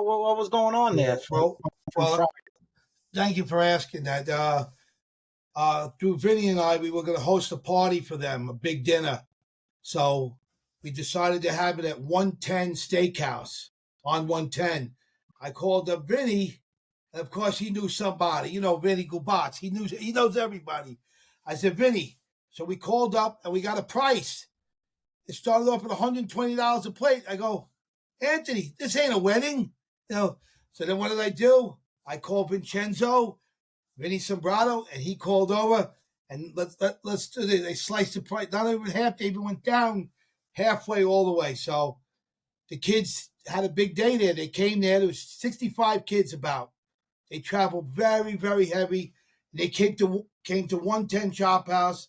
what was going on there from Friday? Thank you for asking that. Through Vinny and I, we were going to host a party for them, a big dinner. So we decided to have it at 110 Steakhouse on 110. I called up Vinny, and of course he knew somebody. You know, Vinny Gubats. He knows everybody. I said, Vinny. So we called up and we got a price. It started off at $120 a plate. I go, Anthony, this ain't a wedding. So then what did I do? I called Vincenzo, Vinny Sombrato, and he called over, and let's do this. They sliced the price, not even half. They even went down halfway all the way. So the kids had a big day there. They came there. There was 65 kids about. They traveled very, very heavy. They came to 110 Chop House,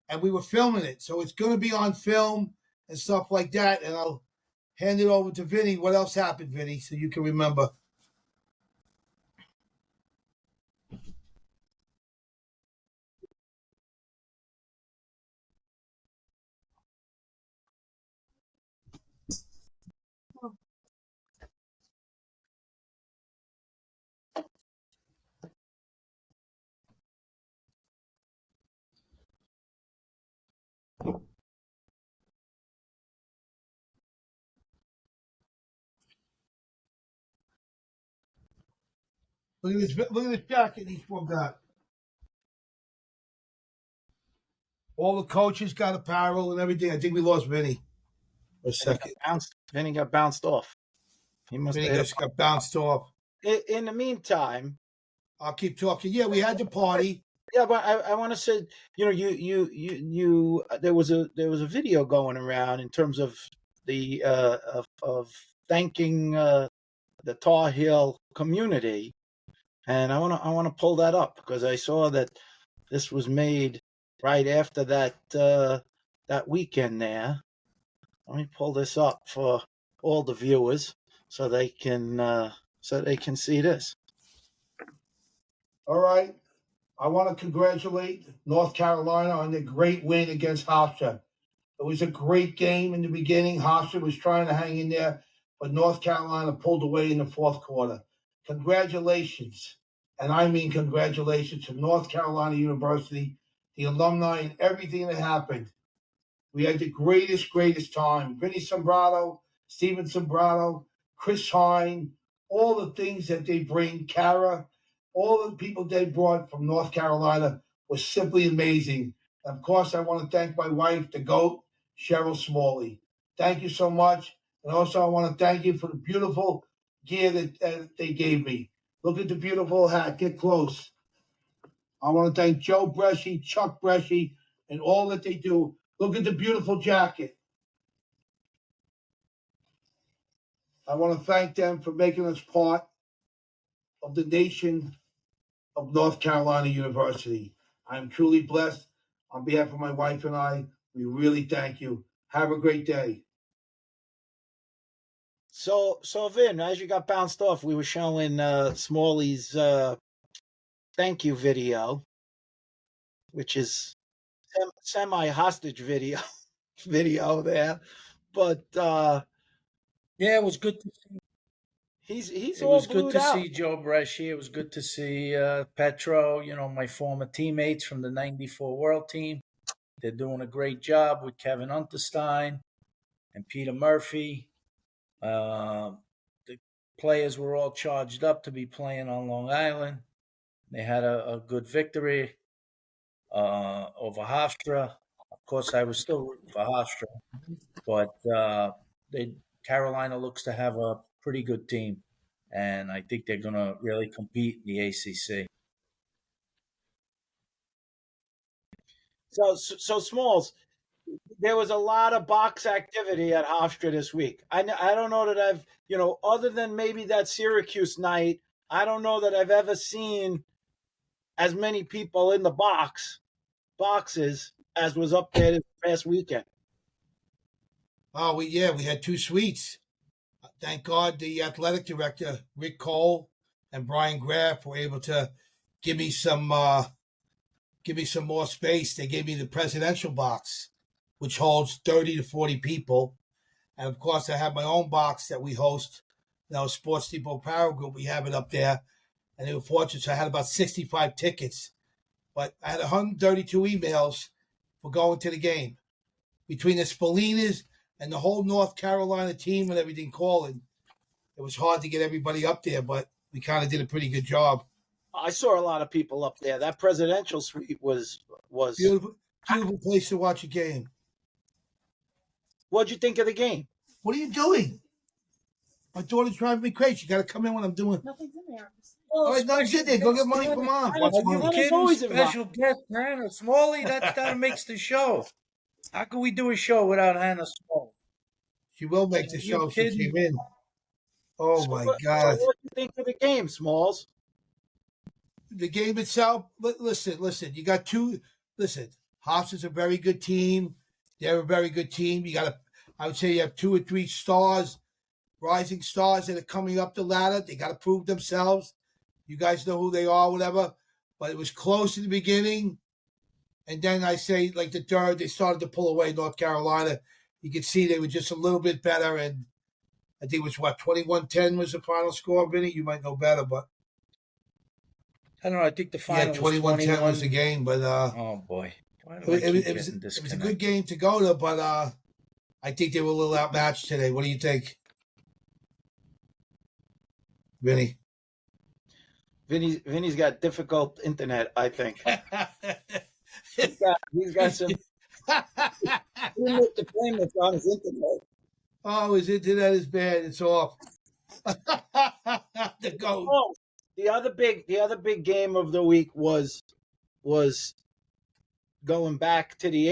and we were filming it. So it's going to be on film and stuff like that. And I'll hand it over to Vinny. What else happened, Vinny, so you can remember? Look at this jacket each one got. All the coaches got apparel and everything. I think we lost Vinny for a second. Vinny got bounced off. He must have got bounced off. In the meantime, I'll keep talking. Yeah, we had the party. Yeah, but I want to say, you there was a video going around in terms of the of thanking the Tar Heel community, and I want to pull that up because I saw that this was made right after that weekend there. Let me pull this up for all the viewers so they can see this. All right. I want to congratulate North Carolina on their great win against Hofstra. It was a great game in the beginning. Hofstra was trying to hang in there, but North Carolina pulled away in the fourth quarter. Congratulations, and I mean congratulations to North Carolina University, the alumni, and everything that happened. We had the greatest time. Vinny Sombrato, Steven Sombrato, Chris Hine, all the things that they bring, Kara, all the people they brought from North Carolina was simply amazing. And of course, I want to thank my wife, the GOAT, Cheryl Smalley. Thank you so much. And also, I want to thank you for the beautiful gear that they gave me. Look at the beautiful hat. Get close. I want to thank Joe Bresci, Chuck Bresci, and all that they do. Look at the beautiful jacket. I want to thank them for making us part of the nation of North Carolina University. I am truly blessed. On behalf of my wife and I, we really thank you. Have a great day. So Vin, as you got bounced off, we were showing Smalley's thank you video, which is semi-hostage video there. But yeah, it was good to see. It was good to see Joe Bresci. It was good to see Petro, my former teammates from the 94 World Team. They're doing a great job with Kevin Unterstein and Peter Murphy. The players were all charged up to be playing on Long Island. They had a good victory over Hofstra. Of course, I was still rooting for Hofstra. But Carolina looks to have a pretty good team, and I think they're going to really compete in the ACC. So Smalls, there was a lot of box activity at Hofstra this week. I don't know that I've, other than maybe that Syracuse night, I don't know that I've ever seen as many people in the boxes as was up there this past weekend. Oh, we had two suites. Thank God the athletic director, Rick Cole, and Brian Graff were able to give me some more space. They gave me the presidential box, which holds 30 to 40 people. And of course, I have my own box that we host Sports Depot Power Group. We have it up there, and they were fortunate. So I had about 65 tickets, but I had 132 emails for going to the game between the Spalinas and the whole North Carolina team and everything calling. It was hard to get everybody up there, but we kind of did a pretty good job. I saw a lot of people up there. That presidential suite was beautiful place to watch a game. What'd you think of the game? What are you doing? My daughter's driving me crazy. You got to come in when I'm doing. Nothing's in there. All right, no, sit there. Go get money from mom. Are you kidding? Special guest Hannah Smalley. That makes the show. How can we do a show without Hannah Smalley? She will make the show. She came in. Oh my God! So what do you think of the game, Smalls? The game itself. Listen. You got two. Listen, Hofstra's a very good team. They're a very good team. I would say you have 2 or 3 stars, rising stars that are coming up the ladder. They got to prove themselves. You guys know who they are, whatever. But it was close in the beginning. And then I say, like the third, they started to pull away North Carolina. You could see they were just a little bit better. And I think it was, 21-10 was the final score, Vinny? You might know better, but. I don't know. I think the final 21-10 was the game. But oh, boy. It was a good game to go to, but I think they were a little outmatched today. What do you think, Vinny? Vinny's got difficult internet, I think. he's got some payments on his internet. Oh, his internet is bad. It's off. The goat. Oh, the other big game of the week was going back to the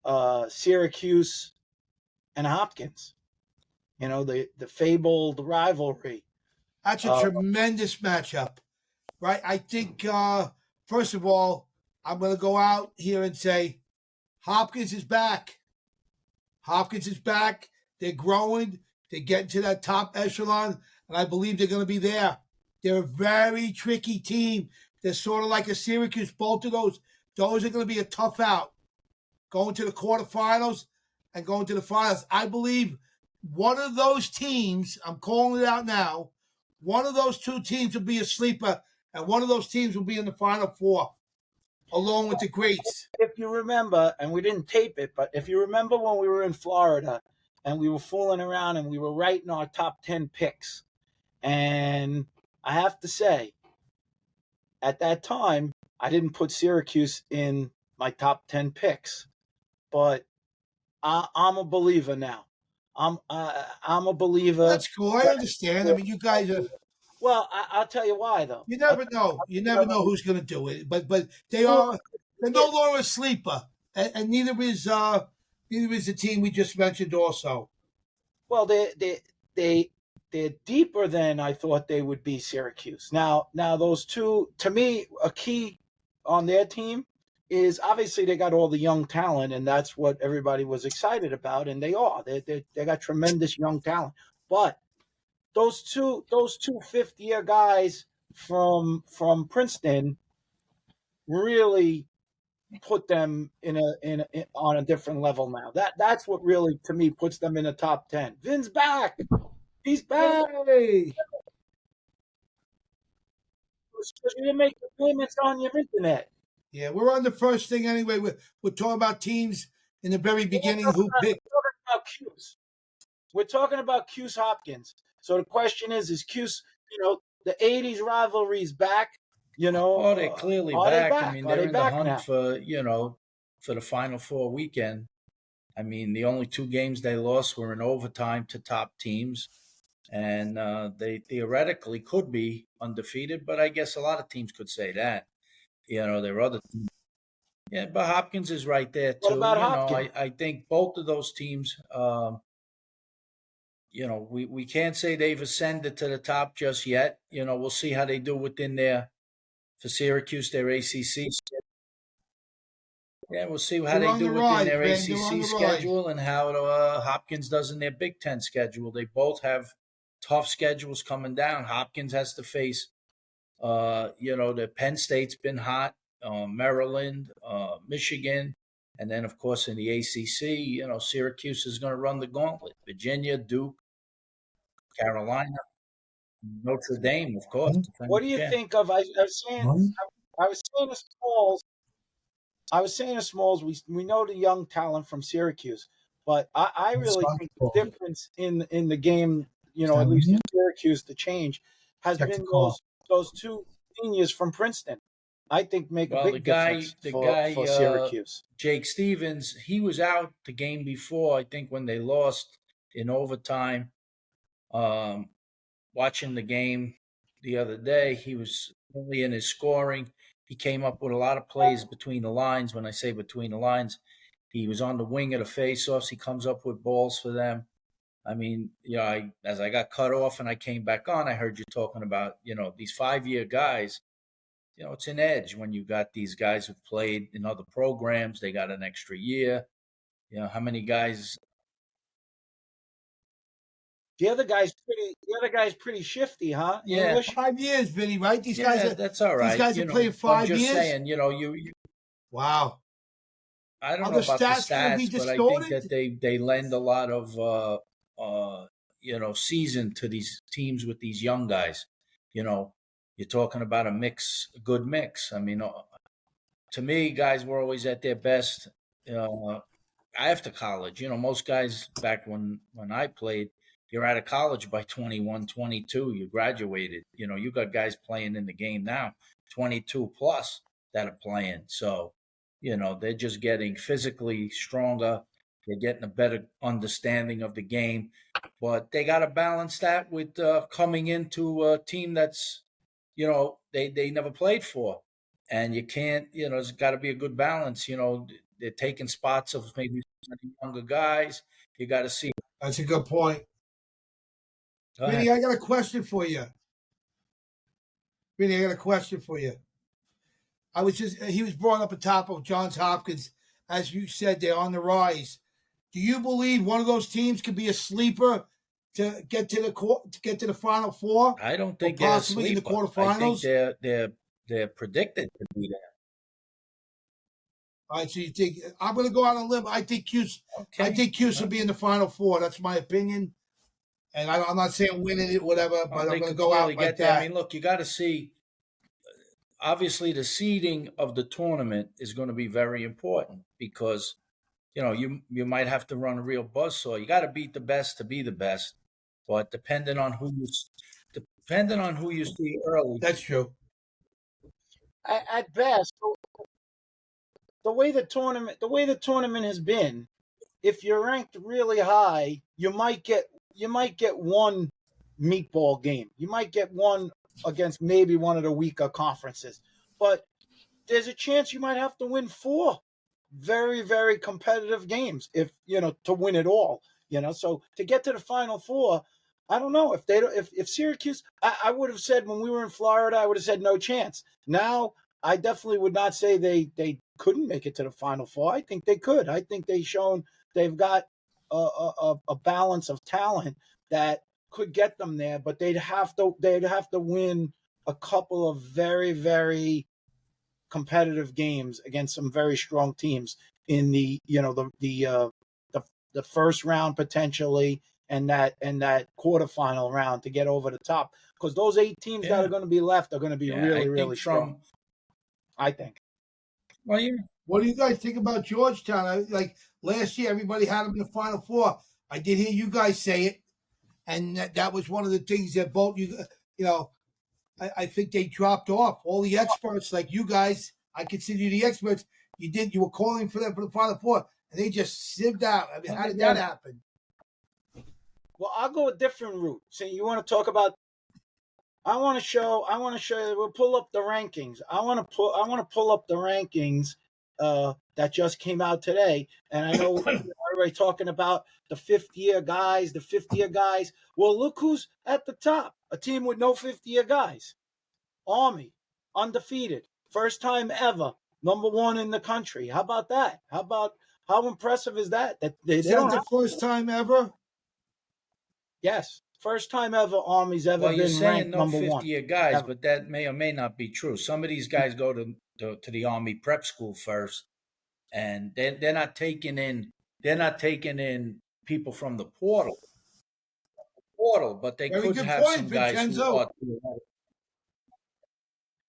80s, Syracuse and Hopkins. You know, the fabled rivalry. That's a tremendous matchup, right? I think, first of all, I'm going to go out here and say Hopkins is back. Hopkins is back. They're growing. They're getting to that top echelon, and I believe they're going to be there. They're a very tricky team. They're sort of like a Syracuse. Both of those are going to be a tough out. Going to the quarterfinals and going to the finals. I believe one of those teams, I'm calling it out now, one of those 2 teams will be a sleeper, and one of those teams will be in the Final Four, along with the greats. If you remember, and we didn't tape it, but if you remember when we were in Florida and we were fooling around and we were writing our top 10 picks, and I have to say, at that time, I didn't put Syracuse in my top 10 picks, but I'm a believer now. I'm a believer. That's cool. I understand. I mean, you guys are. Well, I'll tell you why, though. You never know. You never know who's going to do it. But they're no longer a sleeper, and neither is the team we just mentioned. Also, well, they're deeper than I thought they would be. Syracuse. Now those two, to me, a key on their team is obviously they got all the young talent, and that's what everybody was excited about, and they are. They got tremendous young talent. But those two fifth-year guys from Princeton really put them on a different level now. That's what really, to me, puts them in the top 10. Vin's back. He's back. Hey. You didn't make the payments on your internet. Yeah, we're on the first thing anyway. We're talking about teams in the very beginning who picked. We're talking about Cuse Hopkins. So the question is Cuse, the 80s rivalry's back, Oh, they're clearly back. Back? I mean, they're in the hunt now for the Final Four weekend. I mean, the only 2 games they lost were in overtime to top teams. And they theoretically could be undefeated, but I guess a lot of teams could say that. There are other teams. Yeah, but Hopkins is right there, too. What about Hopkins? I think both of those teams, we can't say they've ascended to the top just yet. We'll see how they do within for Syracuse, their ACC schedule. Yeah, we'll see how they do within their ACC schedule and how Hopkins does in their Big Ten schedule. They both have tough schedules coming down. Hopkins has to face, the Penn State's been hot, Maryland, Michigan, and then, of course, in the ACC, Syracuse is going to run the gauntlet. Virginia, Duke, Carolina, Notre Dame, of course. What do you think of? I was saying to Smalls. I was saying to Smalls. We know the young talent from Syracuse, but I really think the difference in the game, at least in Syracuse, the change has been those two seniors from Princeton. I think make a big difference for Syracuse. Jake Stevens, he was out the game before. I think when they lost in overtime. Watching the game the other day, he was only in his scoring. He came up with a lot of plays between the lines. When I say between the lines, he was on the wing of the faceoffs. He comes up with balls for them. I mean, as I got cut off and I came back on, I heard you talking about, these 5-year guys. It's an edge when you got these guys who've played in other programs. They got an extra year. How many guys? The other guy's pretty shifty, huh? Yeah, English? 5 years, Vinny. Right? These guys. That's all right. These guys are playing 5 years. I'm just saying, you. Wow. I don't know about the stats, but I think that they lend a lot of season to these teams with these young guys. You're talking about a good mix. I mean, to me, guys were always at their best after college. Most guys back when I played, you're out of college by 21, 22. You graduated. You got guys playing in the game now, 22 plus that are playing. So, they're just getting physically stronger. They're getting a better understanding of the game. But they got to balance that with coming into a team that's, they never played for. And you can't, there's got to be a good balance. They're taking spots of maybe younger guys. You got to see. That's a good point. Vinny, I got a question for you. He was brought up on top of Johns Hopkins. As you said, they're on the rise. Do you believe one of those teams could be a sleeper to get to the Final Four? I don't think possibly in the quarterfinals. I think they're predicted to be there. All right, so you think I'm going to go out on a limb? I think Cuse will be in the Final Four. That's my opinion. And I'm not saying winning it, whatever, but I'm going to go out like that. I mean, look, you got to see. Obviously, the seeding of the tournament is going to be very important because, you might have to run a real buzzsaw. You got to beat the best to be the best, but depending on who you see early. That's true. At best, the way the tournament has been, if you're ranked really high, you might get one meatball game. You might get one against maybe one of the weaker conferences. But there's a chance you might have to win 4 very, very competitive games to win it all. So to get to the Final Four, I don't know if Syracuse. I would have said when we were in Florida, I would have said no chance. Now I definitely would not say they couldn't make it to the Final Four. I think they could. I think they've got a balance of talent that could get them there, but they'd have to win a couple of very, very competitive games against some very strong teams in the first round potentially and that quarterfinal round to get over the top, because those 8 teams that are going to be left are going to be really strong. I think. Well, what do you guys think about Georgetown? Like last year, everybody had them in the Final Four. I did hear you guys say it, and that was one of the things that both I think they dropped off. All the experts, like you guys, I consider you the experts. You were calling for them for the Final Four, and they just sieved out. I mean, how did that happen? Well, I'll go a different route. So you want to talk about? I want to show. We'll pull up the rankings. I want to pull up the rankings that just came out today, and I know everybody talking about the 5th-year guys. Well, look who's at the top. A team with no 5th-year guys. Army, undefeated, first time ever, number 1 in the country. How about that? How impressive is that? Is that the first time ever? Yes, first time ever Army's ever been ranked number 1. Well, you're saying no 50-year guys, ever. But that may or may not be true. Some of these guys go to the Army prep school first, and they're not taking in people from the portal. portal, but they Very could good have point, some guys who Vincenzo. are.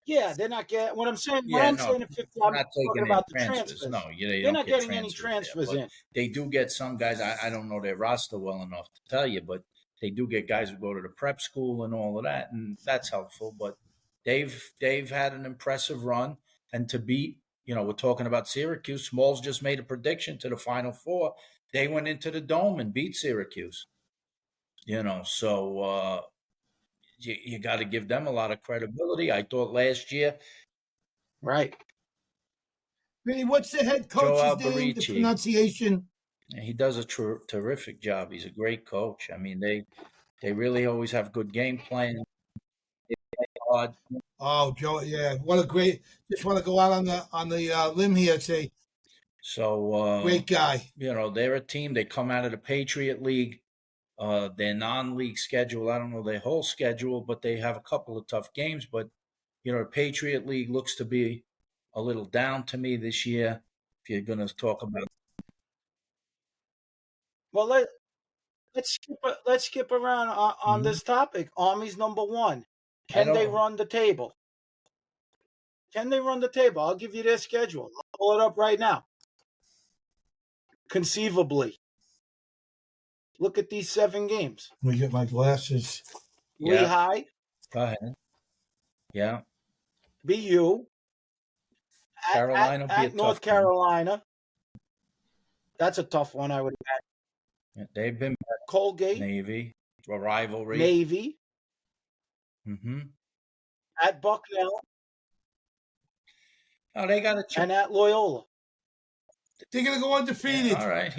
Yeah, they're not getting what I'm saying. When Yeah, I'm no, saying if they're I'm not talking taking any about the transfers. transfers. No, they They're don't not get getting any transfers there. transfers But in. they do get some guys. I don't know their roster well enough to tell you, but they do get guys who go to the prep school and all of that, and that's helpful. But they've had an impressive run, and to beat, we're talking about Syracuse. Smalls just made a prediction to the Final Four. They went into the Dome and beat Syracuse. So you got to give them a lot of credibility. I thought last year, Right. Vinny, what's the head Joe coach's name? The Alberici, pronunciation? he does a terrific job. He's a great coach. I mean, they really always have good game plan. They play hard. Oh, Joe, yeah, what a great! Just want to go out on the limb here and say, So great guy. they're a team. They come out of the Patriot League. Their non-league schedule, I don't know their whole schedule, but they have a couple of tough games. But the Patriot League looks to be a little down to me this year. If you're going to talk about, Well, let's skip around on this topic. Army's number one. Can they run the table? Can they run the table? I'll give you their schedule. I'll pull it up right now. Conceivably. Look at these 7 games. Let me get my glasses. Yeah. Lehigh, go ahead. Yeah. BU, Carolina will be a at tough North game. Carolina. That's a tough one, I would imagine. Yeah, they've been better. Colgate, Navy, a rivalry. Navy, at Bucknell, Oh, they got a chance. and at Loyola. They're gonna go undefeated. All right,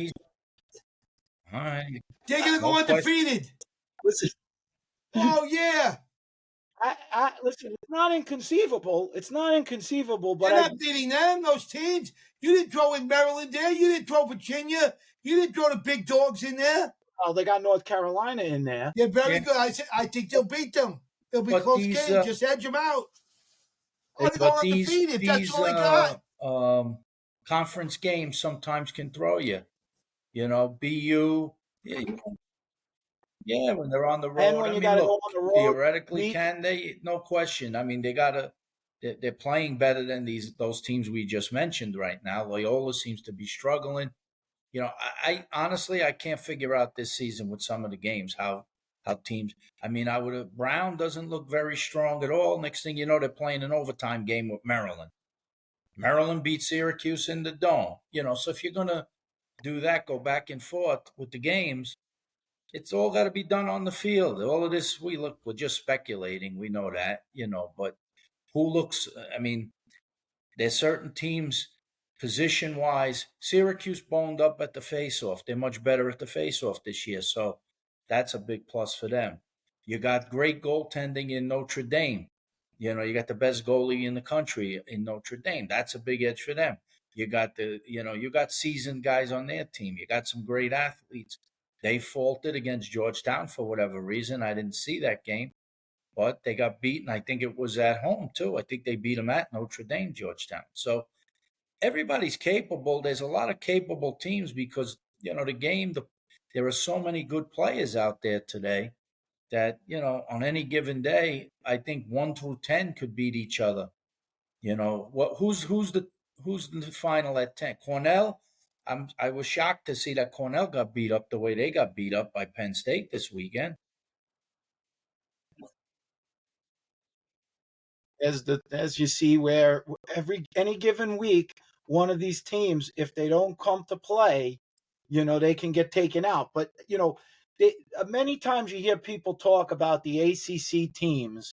all right. They're gonna go undefeated. Listen, Oh yeah, listen. It's not inconceivable. It's not inconceivable, but they're not beating them. Those teams. You didn't throw in Maryland there. You didn't throw Virginia. You didn't throw the big dogs in there. oh, they got North Carolina in there. They're very good. I think they'll beat them. It'll be a close game. Just edge them out. Oh, they're going undefeated. That's all I got. Conference games sometimes can throw you. BU. Yeah, when they're on the road. And when you got to go on the road, theoretically, can they? No question. I mean, they're playing better than those teams we just mentioned right now. Loyola seems to be struggling. I honestly I can't figure out this season with some of the games how teams. I mean, Brown doesn't look very strong at all. Next thing you know, they're playing an overtime game with Maryland. Maryland beat Syracuse in the Dome. So if you're gonna do that, go back and forth with the games. It's all got to be done on the field. All of this, we're just speculating. We know that, but who looks, I mean, there's certain teams position-wise. Syracuse boned up at the face-off. They're much better at the face-off this year, so that's a big plus for them. You got great goaltending in Notre Dame. You got the best goalie in the country in Notre Dame. That's a big edge for them. You got you got seasoned guys on their team. You got some great athletes. They faltered against Georgetown for whatever reason. I didn't see that game, but they got beaten. I think it was at home, too. I think they beat them at Notre Dame, Georgetown. So everybody's capable. There's a lot of capable teams because, the game, there are so many good players out there today that, on any given day, I think 1 through 10 could beat each other. Who's the final at 10? Cornell? I was shocked to see that Cornell got beat up the way they got beat up by Penn State this weekend. As you see, where any given week, one of these teams, if they don't come to play, they can get taken out. But many times you hear people talk about the ACC teams,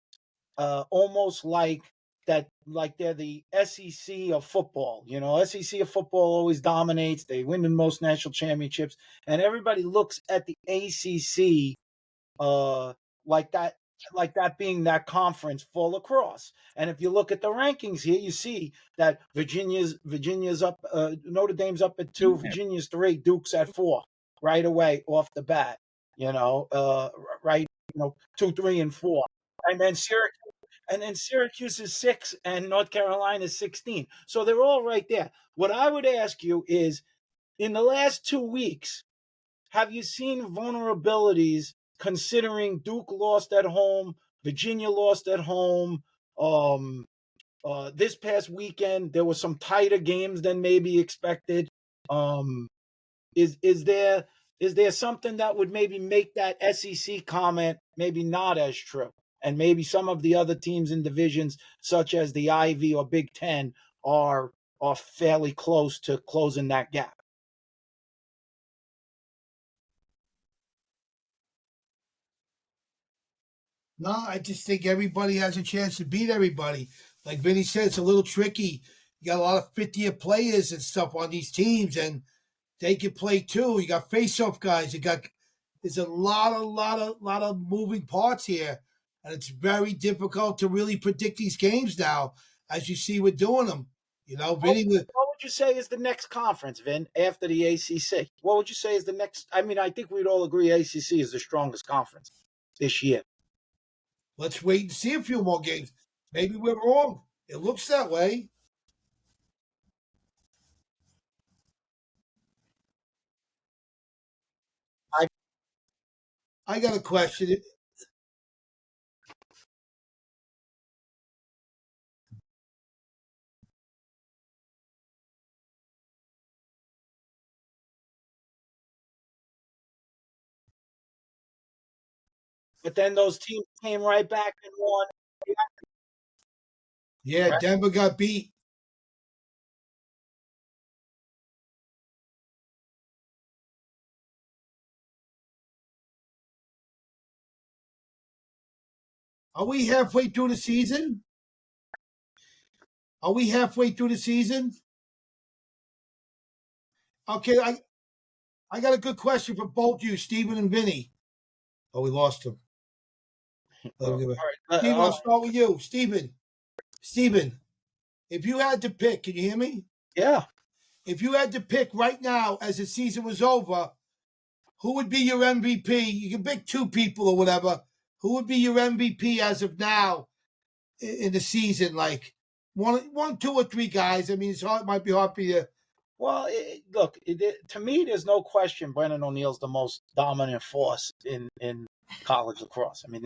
almost like they're the SEC of football. SEC of football always dominates. They win the most national championships, and everybody looks at the ACC like that being that conference for lacrosse. And if you look at the rankings here, you see that Virginia's up, Notre Dame's up at 2, Virginia's 3, Duke's at 4, right away off the bat. Right, 2, 3, and 4, and then Syracuse is 6 and North Carolina is 16. So they're all right there. What I would ask you is, in the last 2 weeks, have you seen vulnerabilities considering Duke lost at home, Virginia lost at home. This past weekend there were some tighter games than maybe expected. Um, is there something that would maybe make that SEC comment maybe not as true, and maybe some of the other teams in divisions such as the Ivy or Big Ten are fairly close to closing that gap? No, I just think everybody has a chance to beat everybody. Like Vinny said, it's a little tricky. You got a lot of 50-year players and stuff on these teams, and they can play too. You got face-off guys. There's a lot of moving parts here, and it's very difficult to really predict these games now, as you see we're doing them. You know, Vinny. What would you say is the next conference, Vin, after the ACC? What would you say is the next? I mean, I think we'd all agree ACC is the strongest conference this year. Let's wait and see a few more games. Maybe we're wrong. It looks that way. I got a question. But then those teams came right back and won. Yeah, Right? Denver got beat. Are we halfway through the season? Are we halfway through the season? Okay, I got a good question for both you, Stephen and Vinny. Oh, we lost him. All right. Stephen, I'll start with you. Stephen, if you had to pick, can you hear me? Yeah. If you had to pick right now as the season was over, who would be your MVP? You can pick two people or whatever. Who would be your MVP as of now in the season? Like one, two, or three guys. I mean, it might be hard for you. Well, look, to me, there's no question Brennan O'Neill's the most dominant force in college lacrosse. I mean,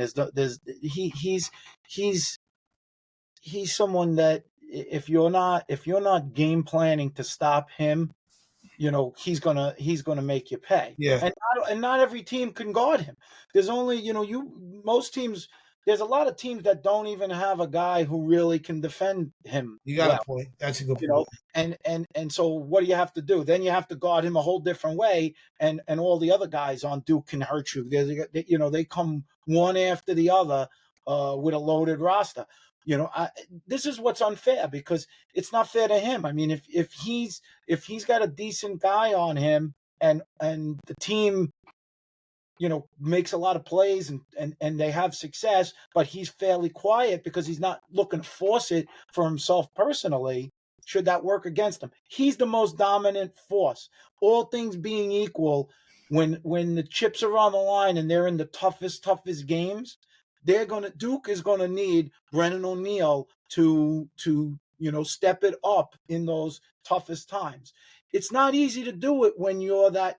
he's someone that if you're not game planning to stop him, you know, he's gonna make you pay. Yeah. And not every team can guard him. There's only, most teams. There's a lot of teams that don't even have a guy who really can defend him. You got well. a point. That's a good You point. know, and so what do you have to do? Then you have to guard him a whole different way, and all the other guys on Duke can hurt you. They come one after the other with a loaded roster. This is what's unfair because it's not fair to him. I mean, if he's got a decent guy on him and the team makes a lot of plays and they have success, but he's fairly quiet because he's not looking to force it for himself personally, should that work against him? He's the most dominant force. All things being equal, when the chips are on the line and they're in the toughest games, Duke is gonna need Brennan O'Neill to step it up in those toughest times. It's not easy to do it when you're that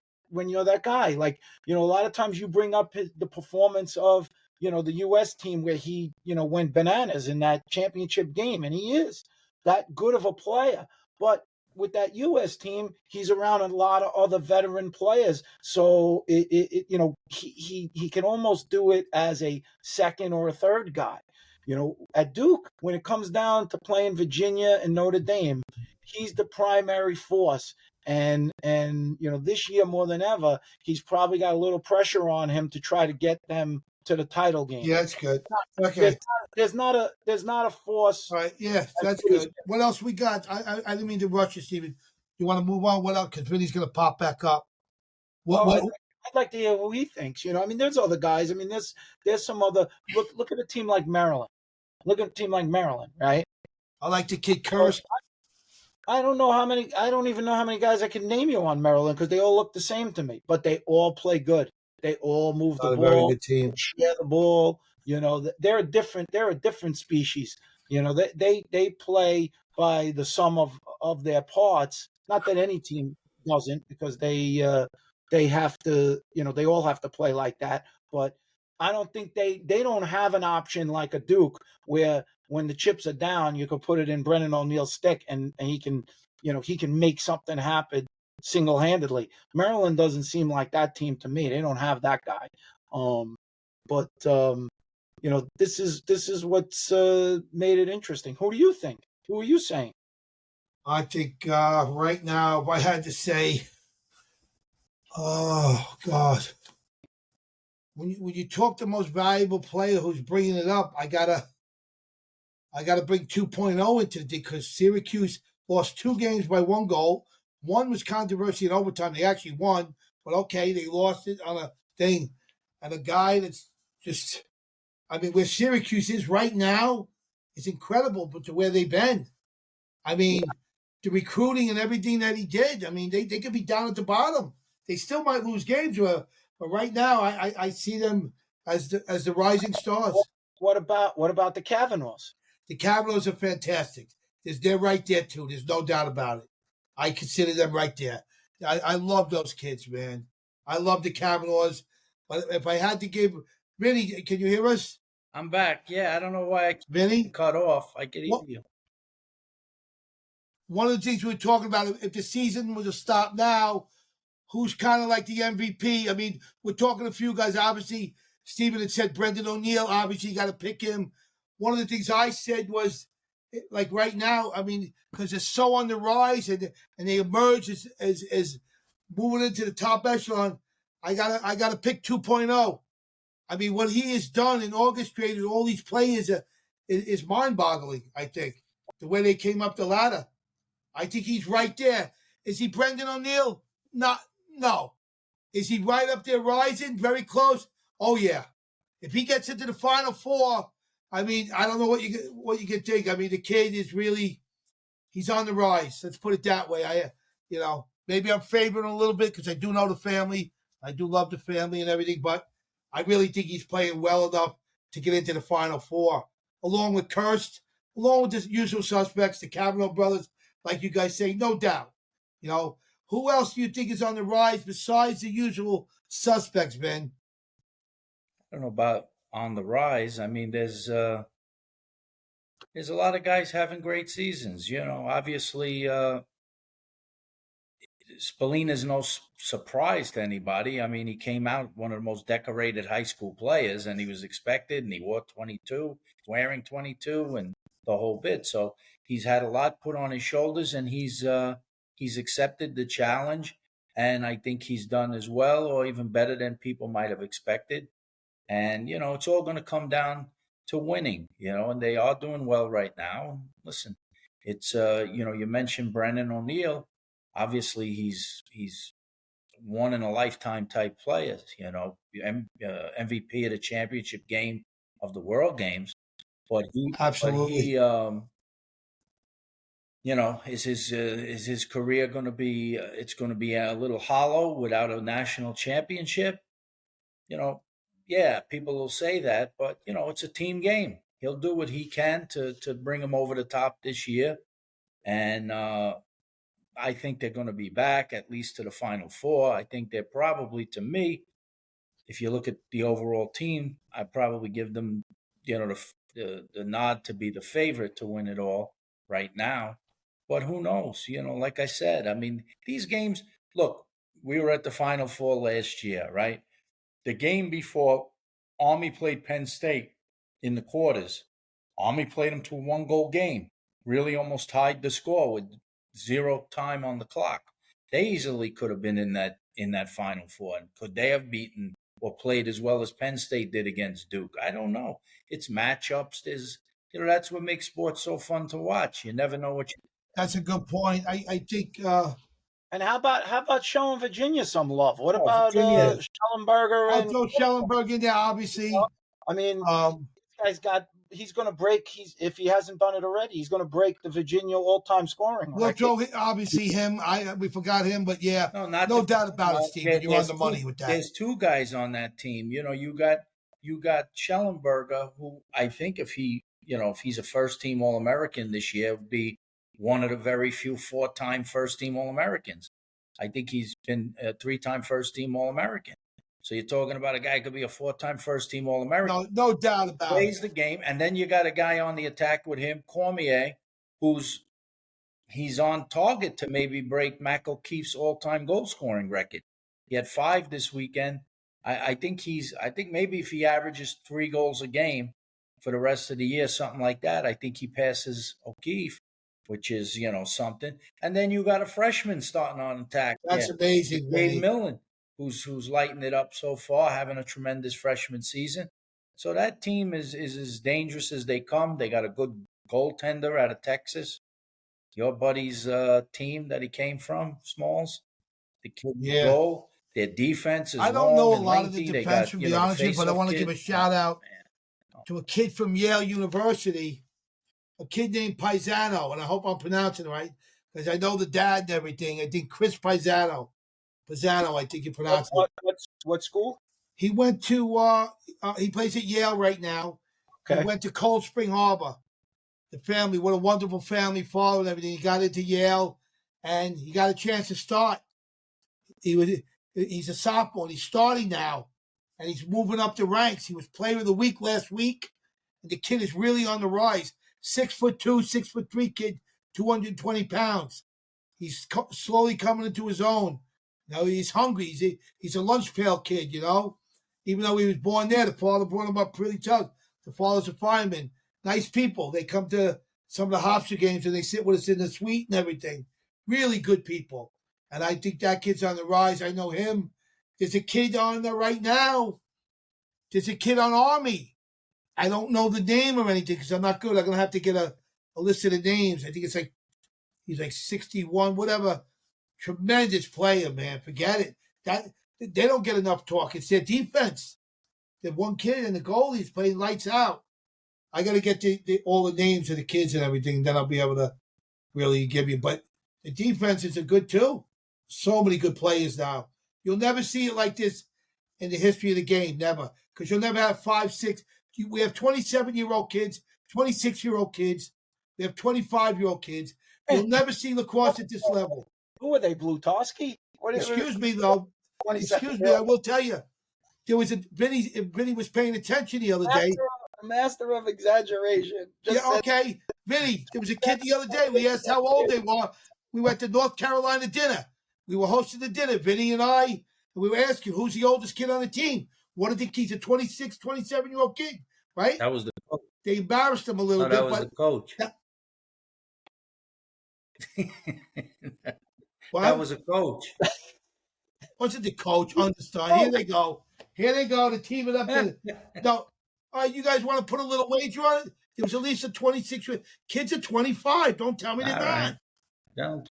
guy. Like, a lot of times you bring up the performance of, the U.S. team where he, went bananas in that championship game, and he is that good of a player. But with that U.S. team, he's around a lot of other veteran players, so he can almost do it as a second or a third guy. At Duke, when it comes down to playing Virginia and Notre Dame, he's the primary force. And this year more than ever, he's probably got a little pressure on him to try to get them to the title game. Yeah, that's good. Okay. There's not a force. All right. Yeah, that's good. What else we got? I didn't mean to rush you, Stephen. You want to move on? What else? Because Vinny's going to pop back up. I'd like to hear what he thinks. I mean, there's other guys. I mean, there's some other. Look at a team like Maryland. Look at a team like Maryland, right? I like the kid Curse. I don't even know how many guys I can name you on Maryland because they all look the same to me, but they all play good. They all move the ball. Very good team. Share the ball. They're a different species. They play by the sum of their parts. Not that any team doesn't, because they have to. They all have to play like that. But I don't think they don't have an option like a Duke where when the chips are down, you can put it in Brennan O'Neal's stick and he can, he can make something happen single-handedly. Maryland doesn't seem like that team to me. They don't have that guy. But this is what's made it interesting. Who do you think? Who are you saying? I think right now, if I had to say, oh God, when you talk the most valuable player who's bringing it up, I gotta bring 2.0 into it because Syracuse lost 2 games by 1 goal. One was controversy in overtime. They actually won, but okay, they lost it on a thing. And a guy that's just, I mean, where Syracuse is right now is incredible, but to where they've been. I mean, the recruiting and everything that he did, I mean, they could be down at the bottom. They still might lose games, but right now I see them as the rising stars. What about the Kavanaughs? The Cavaliers are fantastic. They're right there too. There's no doubt about it. I consider them right there. I love those kids, man. I love the Cavaliers. But if I had to give Vinny, can you hear us? I'm back. Yeah, I don't know why I Vinny? cut off. I could hear you. One of the things we were talking about, if the season was to stop now, who's kind of like the MVP? I mean, we're talking a few guys. Obviously, Steven had said Brendan O'Neill. Obviously, you got to pick him. One of the things I said was, like right now, I mean, because they're so on the rise and they emerge as moving into the top echelon, I gotta pick 2.0. I mean, what he has done and orchestrated all these players is mind-boggling, I think, the way they came up the ladder. I think he's right there. Is he Brendan O'Neill? No. Is he right up there rising? Very close? Oh, yeah. If he gets into the Final Four, I mean, I don't know what you can think. I mean, the kid is really, he's on the rise. Let's put it that way. Maybe I'm favoring him a little bit because I do know the family. I do love the family and everything, but I really think he's playing well enough to get into the Final Four, along with Kirst, along with the usual suspects, the Kavanaugh brothers, like you guys say, no doubt. Who else do you think is on the rise besides the usual suspects, Ben? I don't know about on the rise. I mean, there's a lot of guys having great seasons. Obviously, Spallina is no surprise to anybody. I mean, he came out one of the most decorated high school players, and he was expected, and he wore 22, wearing 22, and the whole bit. So he's had a lot put on his shoulders, and he's accepted the challenge, and I think he's done as well or even better than people might have expected. And it's all going to come down to winning, and they are doing well right now. Listen, it's you mentioned Brennan O'Neill. Obviously, he's one in a lifetime type player. MVP of the championship game of the World Games. But Absolutely. Is his career going to be? It's going to be a little hollow without a national championship. Yeah, people will say that, but it's a team game. He'll do what he can to bring him over the top this year, and I think they're going to be back at least to the Final Four. I think they're probably, to me, if you look at the overall team, I'd probably give them, the nod to be the favorite to win it all right now. But who knows? Like I said, I mean, these games. Look, we were at the Final Four last year, right? The game before Army played Penn State in the quarters, Army played them to a 1-goal game. Really almost tied the score with 0 time on the clock. They easily could have been in that Final Four. And could they have beaten or played as well as Penn State did against Duke? I don't know. It's matchups. That's what makes sports so fun to watch. You never know what you. That's a good point. I think. And how about showing Virginia some love? What about Virginia. Schellenberger? I'll throw Schellenberg in there, obviously. I mean, this guy's he's going to break. If he hasn't done it already, he's going to break the Virginia all-time scoring We'll record. throw obviously him. We forgot him, but yeah, no doubt about it, Steve. You're on the money with that. There's 2 guys on that team. You got Schellenberger, who I think if he's a first-team All-American this year, would be one of the very few 4-time first-team All-Americans. I think he's been a 3-time first-team All-American. So you're talking about a guy who could be a 4-time first-team All-American. No doubt about it. Plays the game, and then you got a guy on the attack with him, Cormier, he's on target to maybe break Mac O'Keefe's all-time goal-scoring record. He had 5 this weekend. I think maybe if he averages 3 goals a game for the rest of the year, something like that, I think he passes O'Keefe, which is, something. And then you got a freshman starting on attack. That's amazing, Dave Millen, who's lighting it up so far, having a tremendous freshman season. So that team is as dangerous as they come. They got a good goaltender out of Texas. Your buddy's team that he came from, Smalls, the kid goal. Their defense is I don't know a lot lengthy. of the defense, to be honest with you, but I want to give a shout out to a kid from Yale University, a kid named Paisano, and I hope I'm pronouncing it right, because I know the dad and everything. I think Chris Paisano. Paisano, I think you pronounce it. What school? He went to, he plays at Yale right now. Okay. He went to Cold Spring Harbor. The family, what a wonderful family, father and everything. He got into Yale, and he got a chance to start. He's a sophomore, and he's starting now, and he's moving up the ranks. He was player of the week last week, and the kid is really on the rise. 6'2", 6'3" kid, 220 pounds. He's slowly coming into his own. He's hungry. He's a lunch pail kid, Even though he was born there, the father brought him up pretty tough. The father's a fireman. Nice people. They come to some of the Hofstra games, and they sit with us in the suite and everything. Really good people. And I think that kid's on the rise. I know him. There's a kid on there right now. There's a kid on Army. I don't know the name or anything because I'm not good. I'm going to have to get a list of the names. I think he's like 61, whatever. Tremendous player, man. Forget it. They don't get enough talk. It's their defense. They have one kid and the goalie's playing lights out. I got to get all the names of the kids and everything. Then I'll be able to really give you. But the defenses are good too. So many good players now. You'll never see it like this in the history of the game. Never. Because you'll never have 5, 6. We have 27-year-old kids, 26-year-old kids. We have 25-year-old kids. You'll never see lacrosse at this level. Who are they, Blutowski? Excuse me, though. Excuse me, I will tell you. There was Vinny was paying attention the other day. Master of exaggeration. Okay. Vinny, there was a kid the other day. We asked how old they were. We went to North Carolina dinner. We were hosting the dinner, Vinny and I. And we were asking, who's the oldest kid on the team? What did he's a 26, 27-year-old kid, right? That was the coach. They embarrassed him a little bit. That was the coach. That was a coach. Wasn't the coach? Understand? Here they go. To team it up. No. All right, you guys want to put a little wager on it? There was at least a 26. Kids are 25. Don't tell me they're not. No.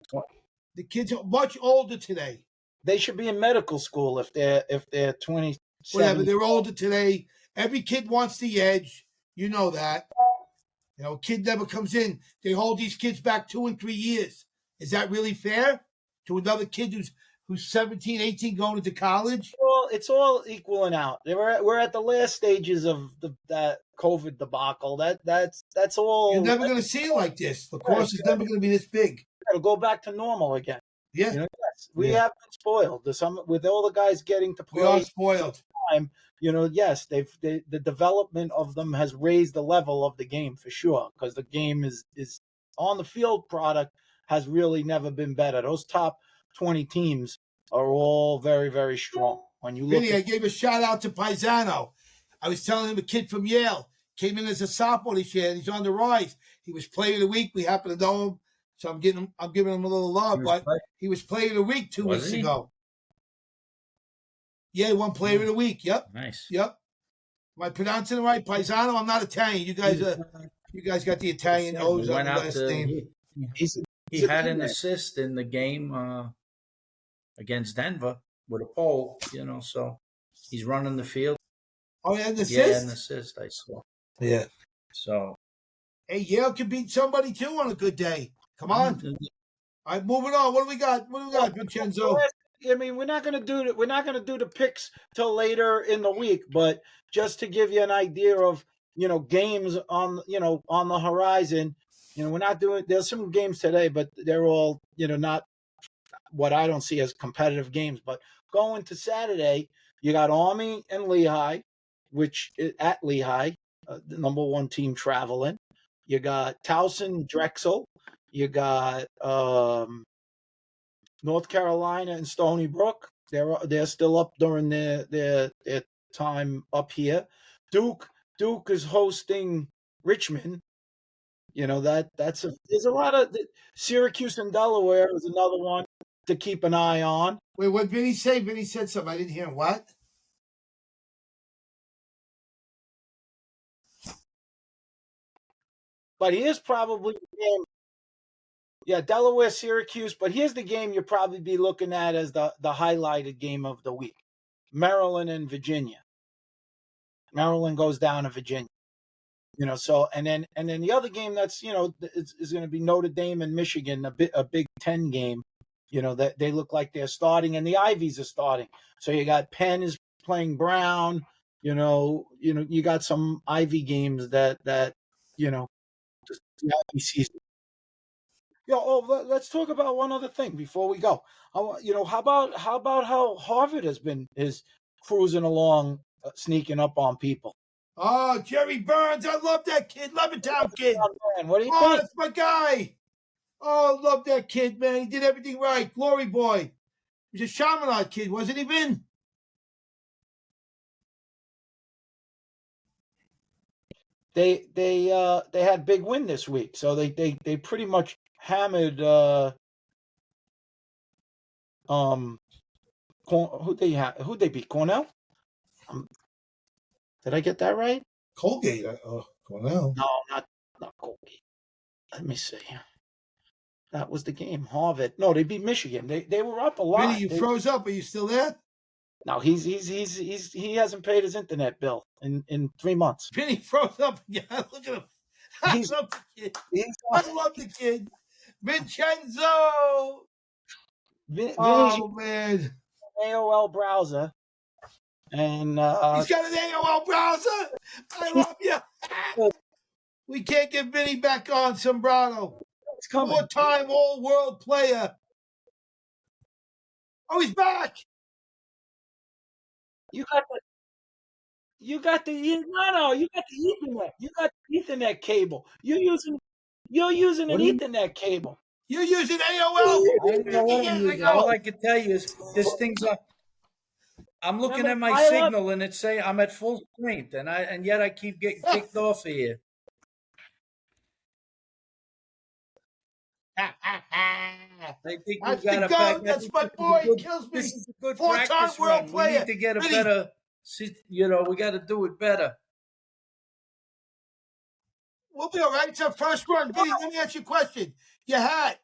The kids are much older today. They should be in medical school if they're 27. Whatever, they're older today. Every kid wants the edge. You know that. A kid never comes in. They hold these kids back 2 and 3 years. Is that really fair to another kid who's 17, 18 going into college? Well, it's all equaling out. We're at the last stages of that COVID debacle. That's all. You're never going to see it like this. Lacrosse is never going to be this big. It'll go back to normal again. Yeah. Yes, we have been spoiled. With all the guys getting to play. We are spoiled. Time, yes, the development of them has raised the level of the game for sure, because the game is on the field product has really never been better. Those top 20 teams are all very, very strong. When you look, I gave a shout out to Paisano. I was telling him a kid from Yale came in as a sophomore this year, and he's on the rise. He was player of the week. We happen to know him, so I'm giving him a little love. But he was player of the week 2 weeks ago. Yeah, one player of the week. Yep. Nice. Yep. Am I pronouncing it right? Paisano? I'm not Italian. You guys got the Italian O's on the last name. He had an assist in the game against Denver with a pole, so he's running the field. Oh, yeah, an assist? Yeah, an assist, I saw. Yeah. So. Hey, Yale can beat somebody, too, on a good day. Come on. All right, moving on. What do we got, Vincenzo? I mean, we're not gonna do the picks till later in the week, but just to give you an idea of games on the horizon. We're not doing. There's some games today, but they're all not what I don't see as competitive games. But going to Saturday, You got Army and Lehigh, which at Lehigh, the number one team traveling. You got Towson, Drexel. You got North Carolina and Stony Brook. They're still up during their time up here. Duke is hosting Richmond. There's a lot of Syracuse and Delaware is another one to keep an eye on. Wait, what did Vinny say? Vinny said something. I didn't hear him. What? But here's probably the game. Yeah, Delaware, Syracuse. But here's the game you'll probably be looking at as the highlighted game of the week. Maryland and Virginia. Maryland goes down to Virginia. So and then the other game that's is going to be Notre Dame and Michigan, a Big Ten game. That they look like they're starting, and the Ivies are starting. So you got Penn is playing Brown. You got some Ivy games that the Ivy season. Let's talk about one other thing before we go. How about how Harvard is cruising along, sneaking up on people. Oh, Jerry Burns, I love that kid, Levittown kid. Oh, man, what do you Oh, think? that's my guy. Oh, love that kid, man. He did everything right. Glory boy. He's a Chaminade kid, wasn't he, Vin? They had big win this week, so they pretty much hammered who'd they beat? Cornell? Did I get that right? Colgate. Cornell. No, not Colgate. Let me see. That was the game. Harvard. No, they beat Michigan. They were up a lot. Vinny, you froze up. Are you still there? No, he hasn't paid his internet bill in 3 months. Vinny froze up. Yeah, look at him. I love the kid. I love the kid. Vincenzo. Oh, man. AOL browser. And he's got an AOL browser. I love you. We can't get Vinny back on Sombrano. Four-time all-world player. Oh, he's back. You got the Ethernet. You got the Ethernet cable. You're using an Ethernet cable. You're using AOL. I don't know what I'm using. All I can tell you is this thing's on. I'm looking at my signal and it's saying I'm at full strength, and yet I keep getting kicked off of here. I think that's the goat. That's my boy. He kills me. This is a good four-time world player. We need to get a better. We got to do it better. We'll be all right. It's our first run. Vinny, let me ask you a question. Your hat.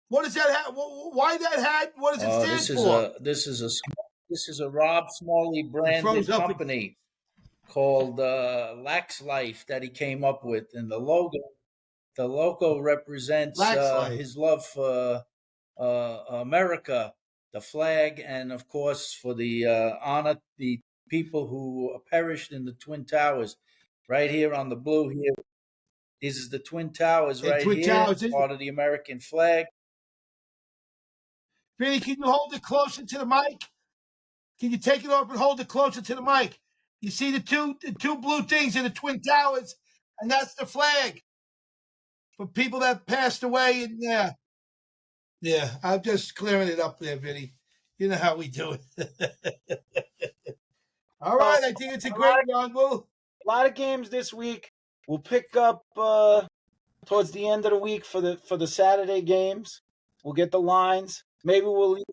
What is that hat? Why that hat? What does it stand for? This is a Rob Smalley branded company called Lax Life that he came up with, and the logo represents his love for America, the flag, and of course for the honor the people who perished in the Twin Towers. Right here on the blue here, this is the Twin Towers right here, part of the American flag. Vinny, can you hold it closer to the mic? Can you take it off and hold it closer to the mic? You see the two blue things in the Twin Towers, and that's the flag for people that passed away. And yeah, I'm just clearing it up there, Vinny. You know how we do it. All right, I think it's a great run. A lot of games this week. We'll pick up towards the end of the week for the Saturday games. We'll get the lines. Maybe we'll even.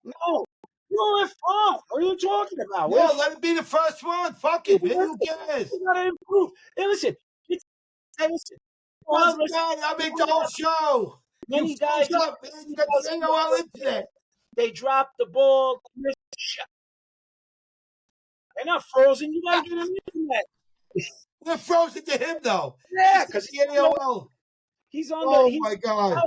No, you're at fault. What are you talking about? Yeah, let it be the first one. Fuck it, man. Who cares? You gotta improve. Hey, listen. I make the whole show. Many guys up, man. You got the AOL internet. They dropped the ball. They're not frozen. You gotta get them internet. They're frozen to him though. Yeah, because he's AOL. He's on my God.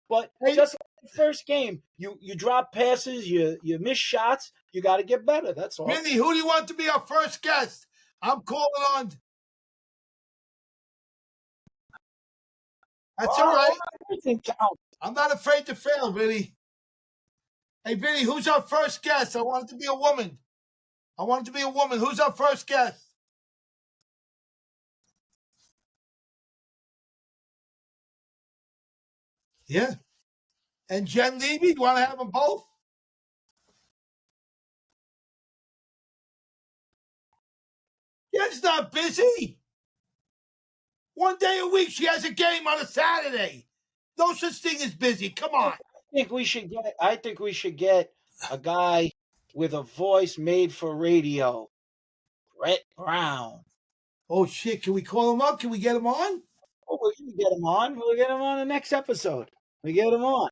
But just like the first game, you drop passes, you miss shots. You got to get better. That's all. Vinny, who do you want to be our first guest? I'm calling on. That's all right. Everything counts. I'm not afraid to fail, Vinny. Hey, Vinny, who's our first guest? I want it to be a woman. Who's our first guest? Yeah. And Jen Levy, you want to have them both? Jen's not busy. One day a week, she has a game on a Saturday. No such thing as busy. Come on. I think we should get a guy with a voice made for radio. Brett Brown. Oh, shit. Can we call him up? Can we get him on? Oh, we can get him on. We'll get him on the next episode. We get him on.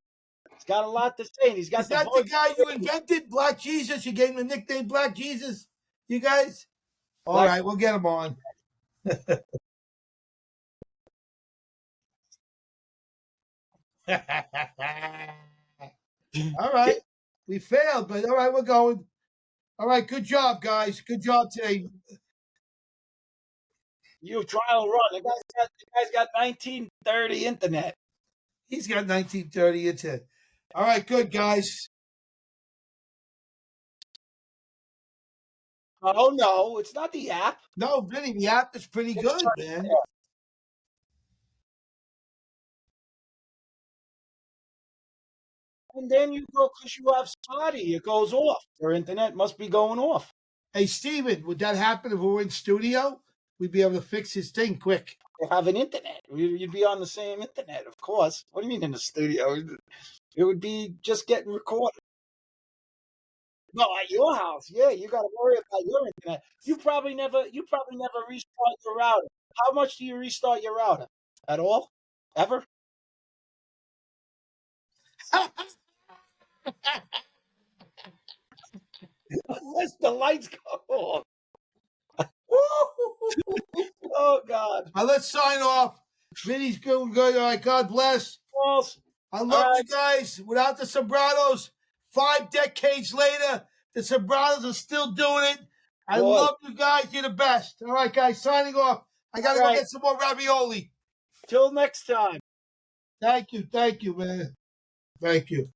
He's got a lot to say. And he's got Is that the guy you invented, Black Jesus? You gave him the nickname Black Jesus? You guys? All right, we'll get him on. All right. We failed, but all right, we're going. All right, good job, guys. Good job today. You trial run. The guy's got 1930 internet. He's got 1930 internet. All right, good, guys. Oh, no, it's not the app. No, Vinny, the app is pretty good, man. And then you go, because you have spotty, it goes off. Your internet must be going off. Hey, Steven, would that happen if we were in studio? We'd be able to fix his thing quick. You have an internet. You'd be on the same internet, of course. What do you mean in the studio? It would be just getting recorded. No, at your house, yeah, you got to worry about your internet. You probably never restart your router. How much do you restart your router? At all? Ever? Unless the lights go off. Oh, God. Let's sign off. Vinny's good. All right, God bless. False. I love you guys. Without the Sobranos, 5 decades later, the Sobranos are still doing it. I love you guys. You're the best. All right, guys, signing off. I got to go get some more ravioli. Till next time. Thank you, man. Thank you.